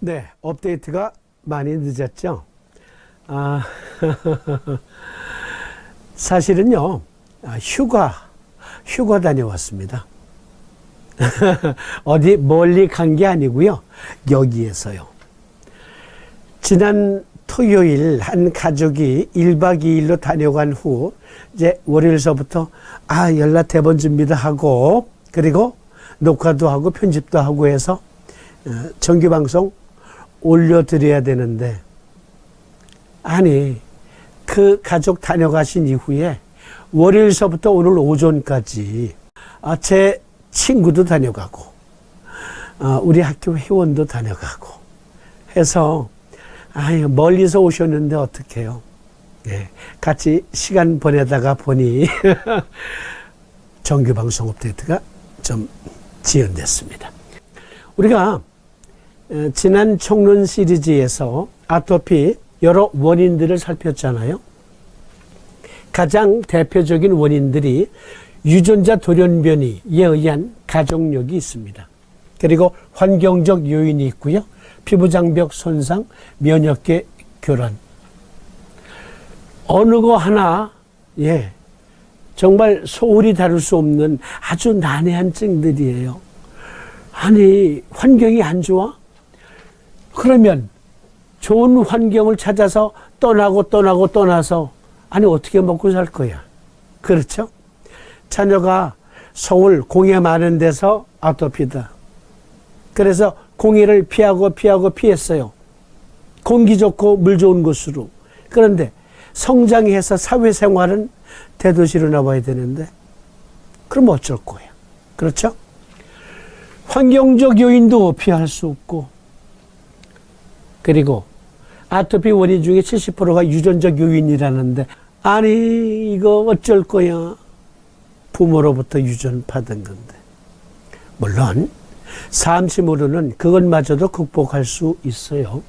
네, 업데이트가 많이 늦었죠. 사실은요, 휴가 다녀왔습니다. 어디 멀리 간 게 아니고요, 여기에서요. 지난 토요일 한 가족이 1박 2일로 다녀간 후, 이제 월요일서부터, 연락 대본 준비도 하고, 그리고 녹화도 하고 편집도 하고 해서, 정규방송 올려드려야 되는데, 그 가족 다녀가신 이후에 월요일서부터 오늘 오전까지 제 친구도 다녀가고 우리 학교 회원도 다녀가고 해서 멀리서 오셨는데 어떡해요. 네, 같이 시간 보내다가 보니 정규방송 업데이트가 좀 지연됐습니다. 우리가 지난 총론 시리즈에서 아토피 여러 원인들을 살폈잖아요. 가장 대표적인 원인들이 유전자 돌연변이에 의한 가족력이 있습니다. 그리고 환경적 요인이 있고요. 피부장벽 손상, 면역계 교란. 어느 거 하나, 정말 소홀히 다룰 수 없는 아주 난해한 증들이에요. 환경이 안 좋아? 그러면 좋은 환경을 찾아서 떠나서 어떻게 먹고 살 거야? 그렇죠? 자녀가 서울 공해 많은 데서 아토피다. 그래서 공해를 피했어요. 공기 좋고 물 좋은 곳으로. 그런데 성장해서 사회생활은 대도시로 나와야 되는데 그럼 어쩔 거야? 그렇죠? 환경적 요인도 피할 수 없고, 그리고 아토피 원인 중에 70%가 유전적 요인이라는데, 이거 어쩔 거야? 부모로부터 유전 받은 건데. 물론 삶심으로는 그것마저도 극복할 수 있어요.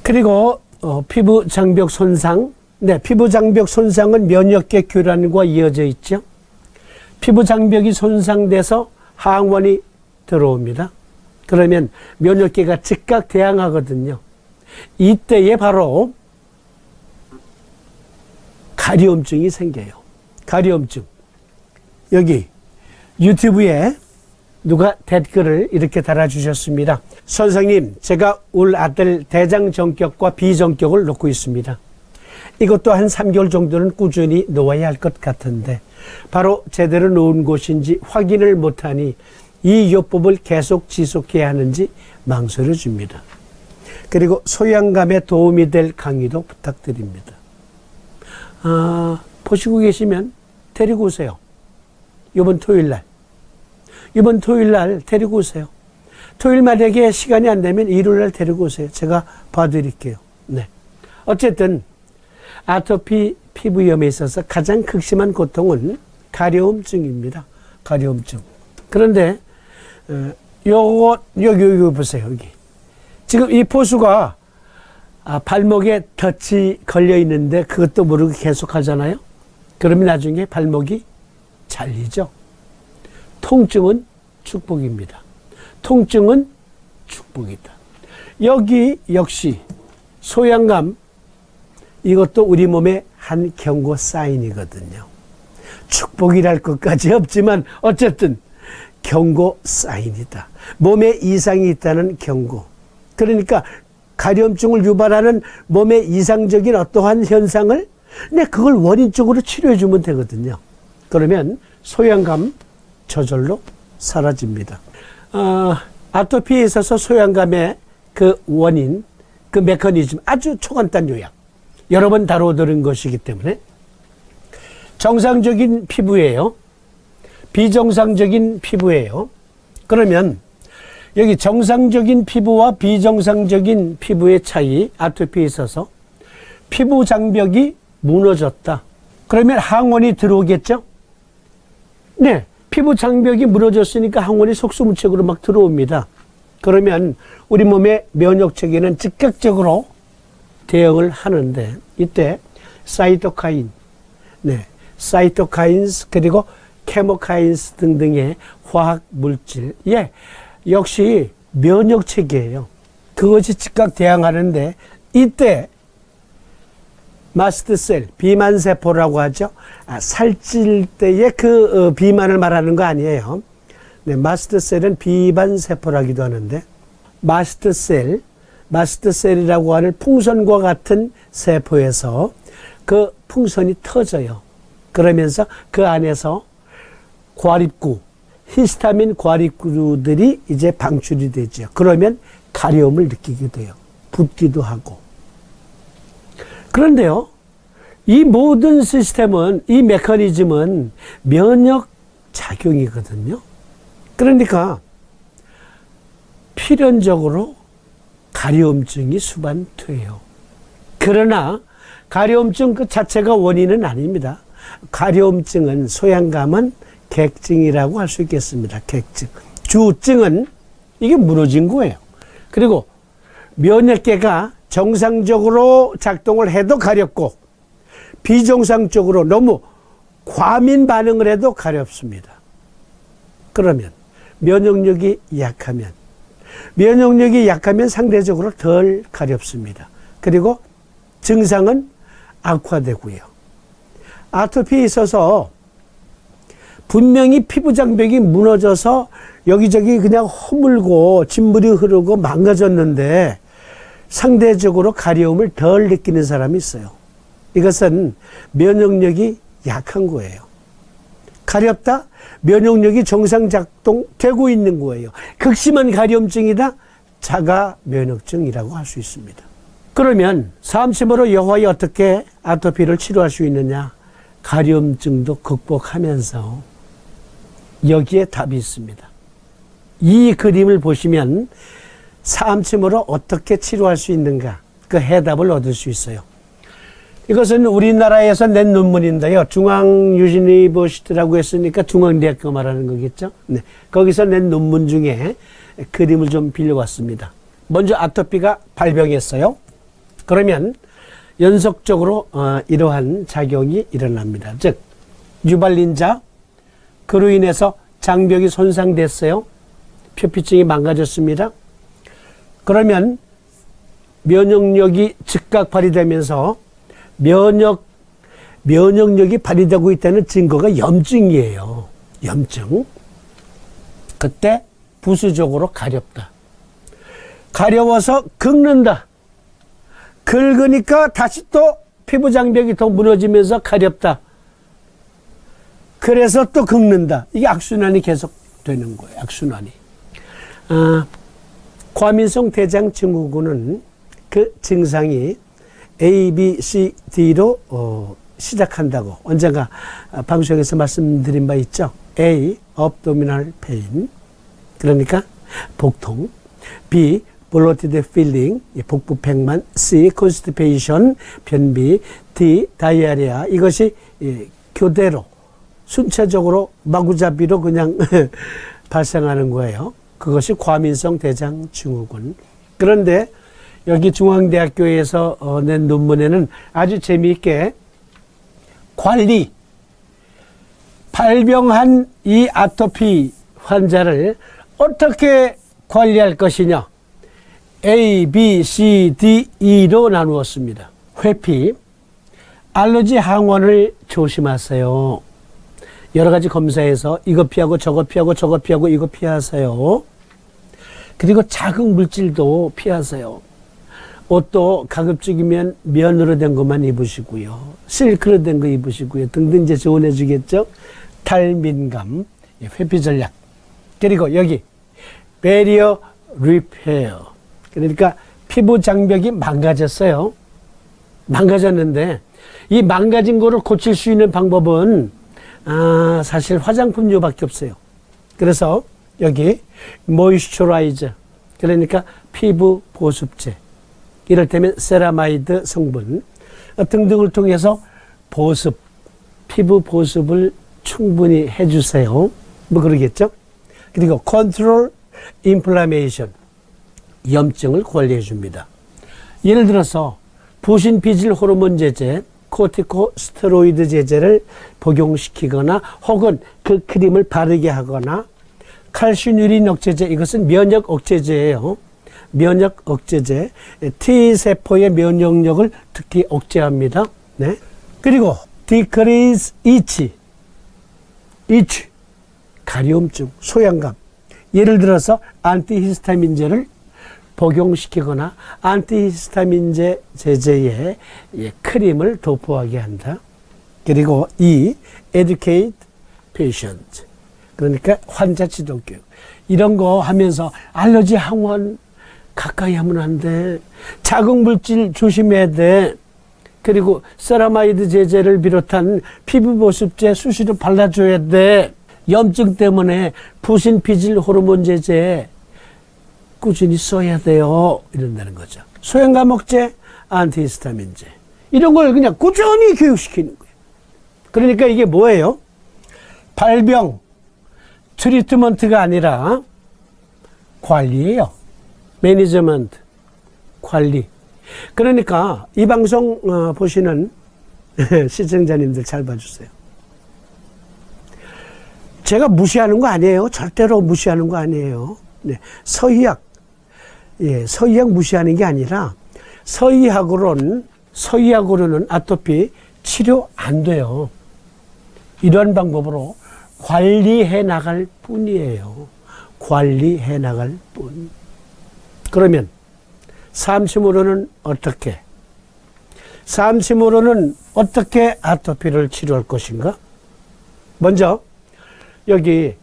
그리고 피부 장벽 손상. 피부 장벽 손상은 면역계 교란과 이어져 있죠. 피부 장벽이 손상돼서 항원이 들어옵니다. 그러면 면역계가 즉각 대항하거든요. 이때에 바로 가려움증이 생겨요. 가려움증. 여기 유튜브에 누가 댓글을 이렇게 달아주셨습니다. 선생님, 제가 울 아들 대장정격과 비정격을 놓고 있습니다. 이것도 한 3개월 정도는 꾸준히 놓아야 할 것 같은데 바로 제대로 놓은 곳인지 확인을 못하니 이 요법을 계속 지속해야 하는지 망설여 줍니다. 그리고 소양감에 도움이 될 강의도 부탁드립니다. 보시고 계시면 데리고 오세요. 이번 토요일 날 데리고 오세요. 토요일 만약에 시간이 안 되면 일요일 날 데리고 오세요. 제가 봐드릴게요. 네. 어쨌든 아토피 피부염에 있어서 가장 극심한 고통은 가려움증입니다. 가려움증. 그런데 여기 보세요. 여기 지금 이 포수가 발목에 덫이 걸려 있는데 그것도 모르고 계속 하잖아요. 그러면 나중에 발목이 잘리죠. 통증은 축복입니다. 통증은 축복이다. 여기 역시 소양감, 이것도 우리 몸의 한 경고 사인이거든요. 축복이랄 것까지 없지만 어쨌든 경고 사인이다. 몸에 이상이 있다는 경고. 그러니까 가려움증을 유발하는 몸의 이상적인 어떠한 현상을 그걸 원인적으로 치료해 주면 되거든요. 그러면 소양감 저절로 사라집니다. 아토피에 있어서 소양감의 그 원인, 그 메커니즘 아주 초간단 요약 여러 번 다뤄드린 것이기 때문에 정상적인 피부예요. 비정상적인 피부예요. 그러면 여기 정상적인 피부와 비정상적인 피부의 차이, 아토피에 있어서 피부 장벽이 무너졌다. 그러면 항원이 들어오겠죠? 네. 피부 장벽이 무너졌으니까 항원이 속수무책으로 막 들어옵니다. 그러면 우리 몸의 면역체계는 즉각적으로 대응을 하는데 이때 사이토카인, 사이토카인스 그리고 케모카인스 등등의 화학 물질, 역시 면역체계예요. 그것이 즉각 대항하는데 이때 마스트셀, 비만세포라고 하죠. 살찔 때의 그 비만을 말하는 거 아니에요. 네, 마스트셀은 비만세포라기도 하는데 마스트셀이라고 하는 풍선과 같은 세포에서 그 풍선이 터져요. 그러면서 그 안에서 과립구, 히스타민 과립구들이 이제 방출이 되죠. 그러면 가려움을 느끼게 돼요. 붓기도 하고. 그런데요, 이 모든 시스템은, 이 메커니즘은 면역 작용이거든요. 그러니까 필연적으로 가려움증이 수반돼요. 그러나 가려움증 그 자체가 원인은 아닙니다. 가려움증은 소양감은 객증이라고 할 수 있겠습니다. 객증. 주증은 이게 무너진 거예요. 그리고 면역계가 정상적으로 작동을 해도 가렵고 비정상적으로 너무 과민 반응을 해도 가렵습니다. 그러면 면역력이 약하면 상대적으로 덜 가렵습니다. 그리고 증상은 악화되고요. 아토피에 있어서 분명히 피부 장벽이 무너져서 여기저기 그냥 허물고 진물이 흐르고 망가졌는데 상대적으로 가려움을 덜 느끼는 사람이 있어요. 이것은 면역력이 약한 거예요. 가렵다? 면역력이 정상 작동되고 있는 거예요. 극심한 가려움증이다? 자가 면역증이라고 할 수 있습니다. 그러면 사암침으로 여호와에 어떻게 아토피를 치료할 수 있느냐? 가려움증도 극복하면서 여기에 답이 있습니다. 이 그림을 보시면 사암침으로 어떻게 치료할 수 있는가? 그 해답을 얻을 수 있어요. 이것은 우리나라에서 낸 논문인데요. 중앙유니버시티라고 했으니까 중앙대학교 말하는 거겠죠. 네. 거기서 낸 논문 중에 그림을 좀 빌려왔습니다. 먼저 아토피가 발병했어요. 그러면 연속적으로 이러한 작용이 일어납니다. 즉 유발린자, 그로 인해서 장벽이 손상됐어요. 표피층이 망가졌습니다. 그러면 면역력이 즉각 발휘되면서 면역력이 발휘되고 있다는 증거가 염증이에요. 염증. 그때 부수적으로 가렵다. 가려워서 긁는다. 긁으니까 다시 또 피부 장벽이 더 무너지면서 가렵다. 그래서 또 긁는다. 이게 악순환이 계속 되는 거예요. 악순환이. 과민성 대장 증후군은 그 증상이 A, B, C, D로 시작한다고 언젠가 방송에서 말씀드린 바 있죠. A, abdominal pain, 그러니까 복통. B, bloated feeling, 복부 팽만. C, constipation, 변비. D, diarrhea. 이것이 교대로 순차적으로 마구잡이로 그냥 발생하는 거예요. 그것이 과민성 대장 증후군. 그런데 여기 중앙대학교에서 낸 논문에는 아주 재미있게 발병한 이 아토피 환자를 어떻게 관리할 것이냐. A, B, C, D, E로 나누었습니다. 회피, 알러지 항원을 조심하세요. 여러 가지 검사에서 이거 피하고 저거 피하고 저거 피하고 이거 피하세요. 그리고 자극 물질도 피하세요. 옷도 가급적이면 면으로 된 것만 입으시고요. 실크로 된 거 입으시고요. 등등 이제 조언해 주겠죠. 탈민감, 회피 전략. 그리고 여기 베리어 리페어. 그러니까 피부 장벽이 망가졌어요. 망가졌는데 이 망가진 거를 고칠 수 있는 방법은 사실 화장품류밖에 없어요. 그래서 여기 모이스처라이저, 그러니까 피부 보습제, 이를테면 세라마이드 성분 등등을 통해서 피부 보습을 충분히 해주세요. 뭐 그러겠죠. 그리고 컨트롤 인플라메이션, 염증을 관리해 줍니다. 예를 들어서 부신피질 호르몬 제제, 코티코스테로이드 제제를 복용시키거나 혹은 그 크림을 바르게 하거나 칼슘유린 억제제, 이것은 면역 억제제예요. 면역 억제제, T세포의 면역력을 특히 억제합니다. 네. 그리고 decrease itch, 가려움증, 소양감. 예를 들어서 안티히스타민제를 복용시키거나 안티히스타민제 제제에 크림을 도포하게 한다. 그리고 educate patient, 그러니까 환자 지도 교육. 이런 거 하면서 알러지 항원 가까이 하면 안 돼. 자극물질 조심해야 돼. 그리고 세라마이드 제제를 비롯한 피부 보습제 수시로 발라줘야 돼. 염증 때문에 부신 피질 호르몬 제제 꾸준히 써야 돼요. 이런다는 거죠. 소형감 억제, 안티히스타민제. 이런 걸 그냥 꾸준히 교육시키는 거예요. 그러니까 이게 뭐예요? 발병, 트리트먼트가 아니라 관리예요. 매니지먼트, 관리. 그러니까 이 방송 보시는 시청자님들 잘 봐주세요. 제가 무시하는 거 아니에요. 절대로 무시하는 거 아니에요. 네. 서의학 무시하는 게 아니라 서의학으로는 아토피 치료 안 돼요. 이러한 방법으로 관리해 나갈 뿐이에요. 관리해 나갈 뿐. 그러면 삼심으로는 어떻게 아토피를 치료할 것인가? 먼저 여기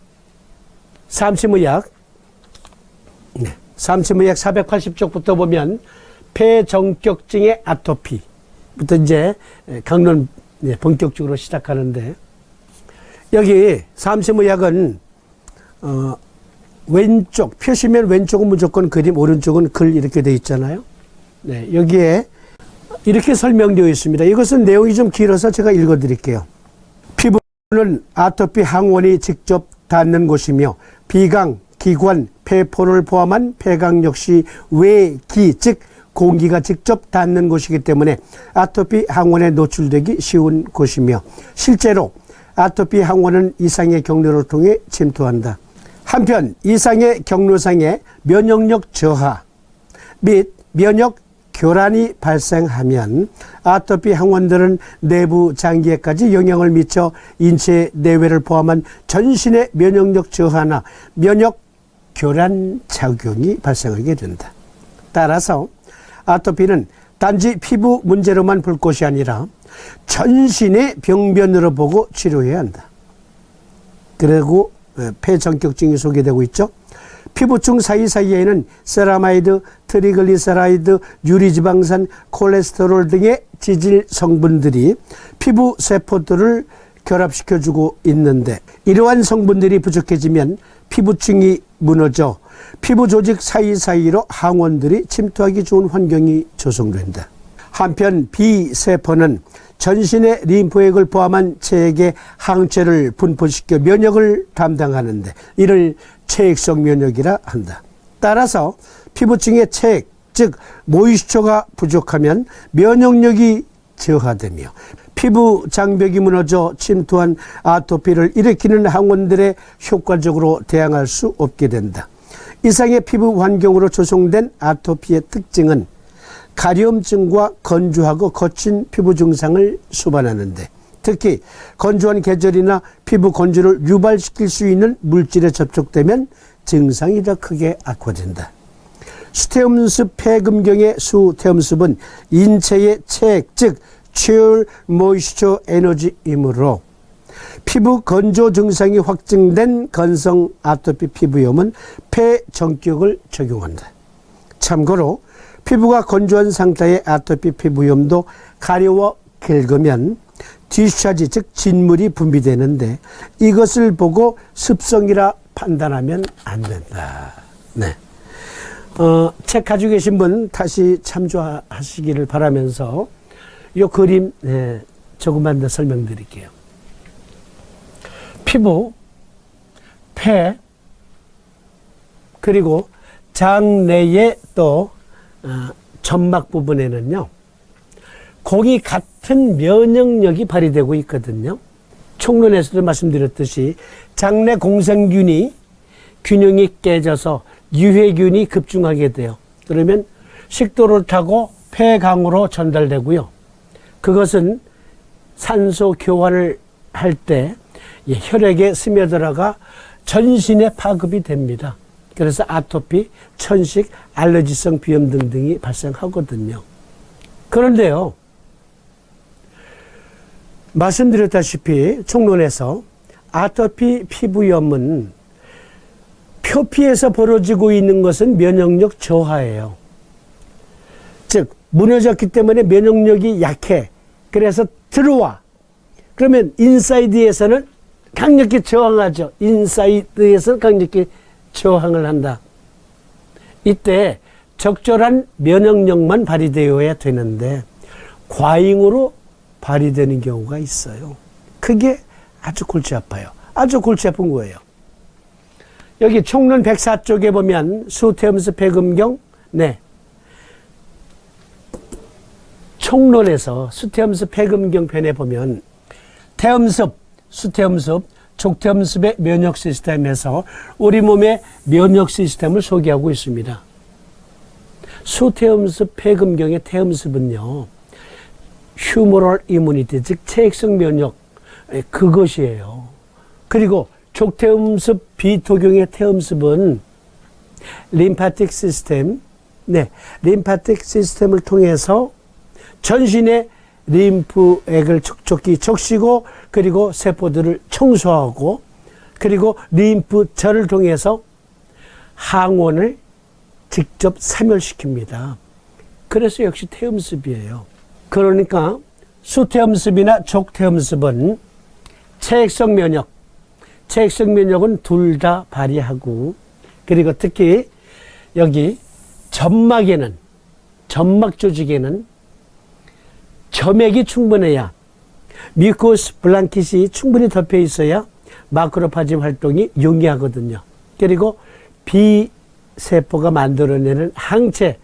삼심의학 480쪽부터 보면 폐정격증의 아토피부터 이제 강론 본격적으로 시작하는데, 여기 삼심의학은 왼쪽 표시면 왼쪽은 무조건 그림, 오른쪽은 글 이렇게 되어 있잖아요. 네, 여기에 이렇게 설명되어 있습니다. 이것은 내용이 좀 길어서 제가 읽어 드릴게요. 피부는 아토피 항원이 직접 닿는 곳이며 비강, 기관, 폐포를 포함한 폐강 역시 외기, 즉 공기가 직접 닿는 곳이기 때문에 아토피 항원에 노출되기 쉬운 곳이며, 실제로 아토피 항원은 이상의 경로를 통해 침투한다. 한편 이상의 경로상의 면역력 저하 및 면역 교란이 발생하면 아토피 항원들은 내부 장기에까지 영향을 미쳐 인체 내외를 포함한 전신의 면역력 저하나 면역 교란 작용이 발생하게 된다. 따라서 아토피는 단지 피부 문제로만 볼 것이 아니라 전신의 병변으로 보고 치료해야 한다. 그리고 폐정격증이 소개되고 있죠. 피부층 사이사이에는 세라마이드, 트리글리세라이드, 유리지방산, 콜레스테롤 등의 지질 성분들이 피부 세포들을 결합시켜주고 있는데, 이러한 성분들이 부족해지면 피부층이 무너져 피부 조직 사이사이로 항원들이 침투하기 좋은 환경이 조성된다. 한편 B세포는 전신의 림프액을 포함한 체액에 항체를 분포시켜 면역을 담당하는데 이를 체액성 면역이라 한다. 따라서 피부층의 체액, 즉 모이스처가 부족하면 면역력이 저하되며 피부 장벽이 무너져 침투한 아토피를 일으키는 항원들에 효과적으로 대항할 수 없게 된다. 이상의 피부 환경으로 조성된 아토피의 특징은 가려움증과 건조하고 거친 피부 증상을 수반하는데, 특히 건조한 계절이나 피부 건조를 유발시킬 수 있는 물질에 접촉되면 증상이 더 크게 악화된다. 수태음습 폐금경의 수태음습은 인체의 체액, 즉 Chill Moisture Energy이므로 피부 건조 증상이 확증된 건성 아토피 피부염은 폐정격을 적용한다. 참고로 피부가 건조한 상태의 아토피 피부염도 가려워 긁으면 디스차지, 즉 진물이 분비되는데 이것을 보고 습성이라 판단하면 안 된다. 네. 책 가지고 계신 분 다시 참조하시기를 바라면서 이 그림 조금만 더 설명드릴게요. 피부, 폐, 그리고 장내의 또 점막 부분에는요, 공이 같은 면역력이 발휘되고 있거든요. 총론에서도 말씀드렸듯이 장내 공생균이 균형이 깨져서 유해균이 급증하게 돼요. 그러면 식도를 타고 폐강으로 전달되고요. 그것은 산소 교환을 할 때 혈액에 스며들어가 전신에 파급이 됩니다. 그래서 아토피, 천식, 알레르기성 비염 등등이 발생하거든요. 그런데요, 말씀드렸다시피 총론에서 아토피 피부염은 표피에서 벌어지고 있는 것은 면역력 저하예요. 즉 무너졌기 때문에 면역력이 약해. 그래서 들어와. 그러면 인사이드에서는 강력히 저항하죠. 인사이드에서 강력히 저항을 한다. 이때 적절한 면역력만 발휘되어야 되는데 과잉으로 발휘되는 경우가 있어요. 그게 아주 골치 아파요. 아주 골치 아픈 거예요. 여기 총론 104쪽에 보면 수태음습 폐금경, 네. 총론에서 수태음습 폐금경 편에 보면 태음습, 수태음습, 족태음습의 면역 시스템에서 우리 몸의 면역 시스템을 소개하고 있습니다. 수태음습 폐금경의 태음습은요, 휴머럴 이뮤니티, 즉 체액성 면역, 그것이에요. 그리고 족태음습 비토경의 태음습은 림파틱 시스템, 네, 림파틱 시스템을 통해서 전신의 림프액을 촉촉히 적시고 그리고 세포들을 청소하고 그리고 림프절을 통해서 항원을 직접 사멸시킵니다. 그래서 역시 태음습이에요. 그러니까 수태음습이나 족태음습은 체액성 면역은 둘 다 발휘하고 그리고 특히 여기 점막에는 점막 조직에는 점액이 충분해야 뮤코스 블랑킷이 충분히 덮여 있어야 마크로파지 활동이 용이하거든요. 그리고 B세포가 만들어내는 항체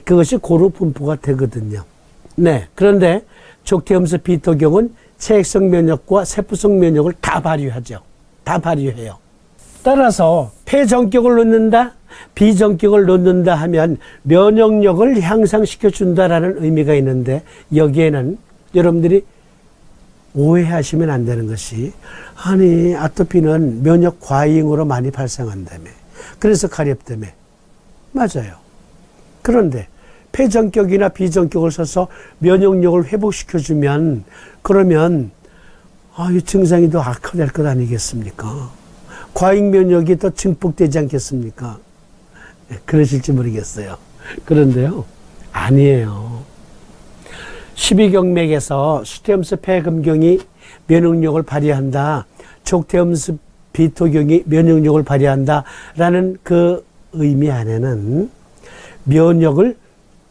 그것이 고루 분포가 되거든요. 네, 그런데 족태음습 비토경은 체액성 면역과 세포성 면역을 다 발휘하죠. 다 발휘해요. 따라서 폐전격을 놓는다, 비전격을 놓는다 하면 면역력을 향상시켜 준다라는 의미가 있는데 여기에는 여러분들이 오해하시면 안 되는 것이 아니 아토피는 면역 과잉으로 많이 발생한다며 그래서 가렵다며 맞아요. 그런데 폐전격이나 비전격을 써서 면역력을 회복시켜주면 그러면 이 증상이 더 악화될 것 아니겠습니까? 과잉 면역이 더 증폭되지 않겠습니까? 그러실지 모르겠어요. 그런데요, 아니에요. 12경맥에서 수태음습 폐금경이 면역력을 발휘한다, 족태음습 비토경이 면역력을 발휘한다 라는 그 의미 안에는 면역을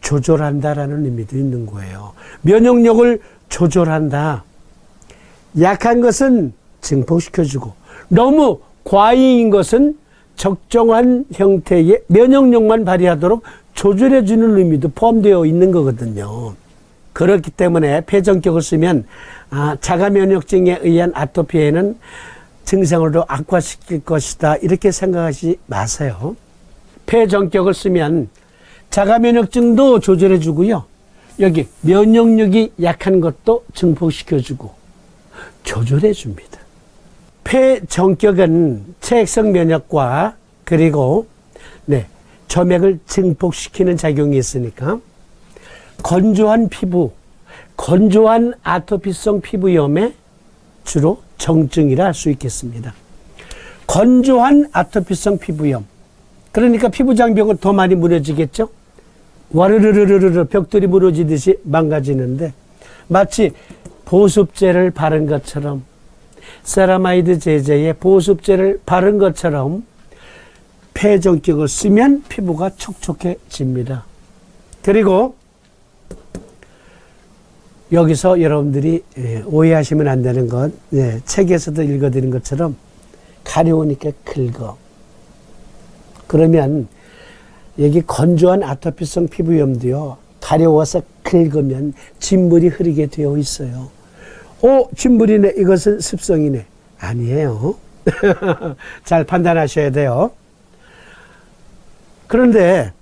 조절한다라는 의미도 있는 거예요. 면역력을 조절한다. 약한 것은 증폭시켜주고 너무 과잉인 것은 적정한 형태의 면역력만 발휘하도록 조절해주는 의미도 포함되어 있는 거거든요. 그렇기 때문에 폐전격을 쓰면 자가면역증에 의한 아토피에는 증상을 더 악화시킬 것이다 이렇게 생각하지 마세요. 폐전격을 쓰면 자가면역증도 조절해주고요. 여기 면역력이 약한 것도 증폭시켜주고 조절해줍니다. 폐전격은 체액성 면역과 그리고 점액을 증폭시키는 작용이 있으니까 건조한 피부, 건조한 아토피성 피부염에 주로 정증이라 할 수 있겠습니다. 건조한 아토피성 피부염. 그러니까 피부 장벽은 더 많이 무너지겠죠? 와르르르르르 벽돌이 무너지듯이 망가지는데 마치 보습제를 바른 것처럼 세라마이드 제제에 보습제를 바른 것처럼 폐전격을 쓰면 피부가 촉촉해집니다. 그리고 여기서 여러분들이 오해하시면 안 되는 건 책에서도 읽어드린 것처럼 가려우니까 긁어. 그러면 여기 건조한 아토피성 피부염도요. 가려워서 긁으면 진물이 흐르게 되어 있어요. 진물이네. 이것은 습성이네. 아니에요. 잘 판단하셔야 돼요. 그런데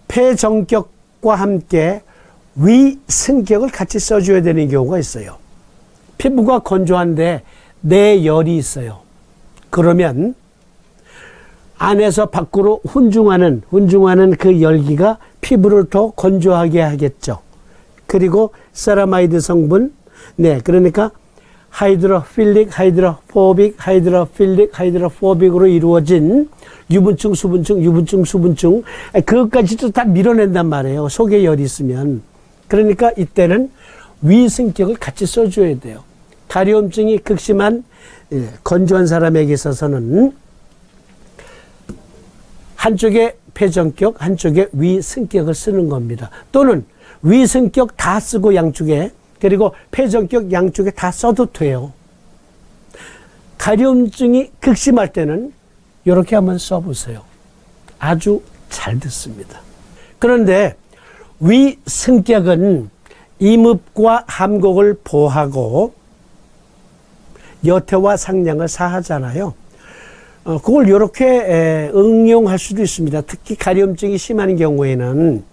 폐정격과 함께 위승격을 같이 써줘야 되는 경우가 있어요. 피부가 건조한데 내열이 있어요. 그러면 안에서 밖으로 훈중하는 그 열기가 피부를 더 건조하게 하겠죠. 그리고 세라마이드 성분, 네, 그러니까 하이드로필릭, 하이드로포빅, 하이드로필릭, 하이드로포빅으로 이루어진 유분층, 수분층, 그것까지도 다 밀어낸단 말이에요. 속에 열이 있으면. 그러니까 이때는 위승격을 같이 써줘야 돼요. 가려움증이 극심한 건조한 사람에게 있어서는 한쪽에 폐정격, 한쪽에 위승격을 쓰는 겁니다. 또는 위승격 다 쓰고 양쪽에, 그리고 폐정격 양쪽에 다 써도 돼요. 가려움증이 극심할 때는 이렇게 한번 써보세요. 아주 잘 듣습니다. 그런데 위승격은 이뭅과 함곡을 보호하고 여태와 상냥을 사하잖아요. 그걸 이렇게 응용할 수도 있습니다. 특히 가려움증이 심한 경우에는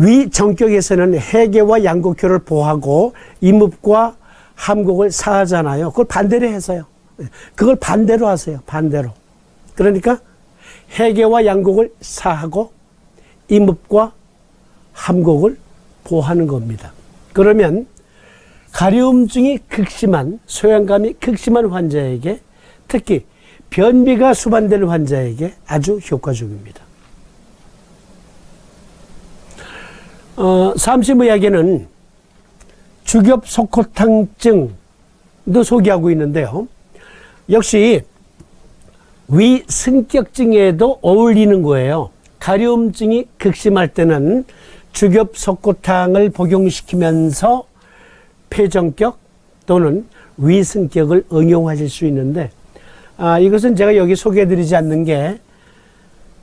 위정격에서는 해계와 양곡혈을 보호하고 이뭅과 함곡을 사하잖아요. 그걸 반대로 해서요. 그걸 반대로 하세요. 반대로. 그러니까 해계와 양곡을 사하고 이뭅과 함곡을 보호하는 겁니다. 그러면 가려움증이 극심한, 소양감이 극심한 환자에게, 특히 변비가 수반되는 환자에게 아주 효과적입니다. 삼심의학에는 주겹속호탕증도 소개하고 있는데요. 역시 위승격증에도 어울리는 거예요. 가려움증이 극심할 때는 주겹속호탕을 복용시키면서 폐정격 또는 위승격을 응용하실 수 있는데, 이것은 제가 여기 소개해드리지 않는 게,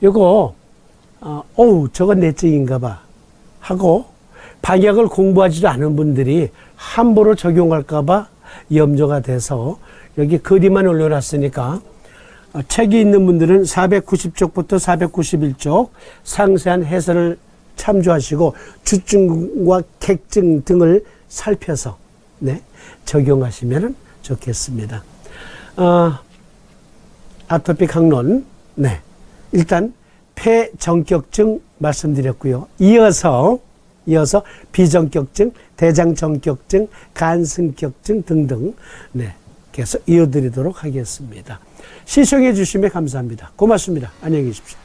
이거, 저건 내증인가 봐 하고 방약을 공부하지도 않은 분들이 함부로 적용할까 봐 염려가 돼서 여기 글이만 올려놨으니까 책이 있는 분들은 490쪽부터 491쪽 상세한 해설을 참조하시고 주증과 객증 등을 살펴서 적용하시면 좋겠습니다. 아토픽 항론, 일단 폐정격증 말씀드렸고요. 이어서 비정격증, 대장정격증, 간승격증 등등 계속 이어드리도록 하겠습니다. 시청해 주시면 감사합니다. 고맙습니다. 안녕히 계십시오.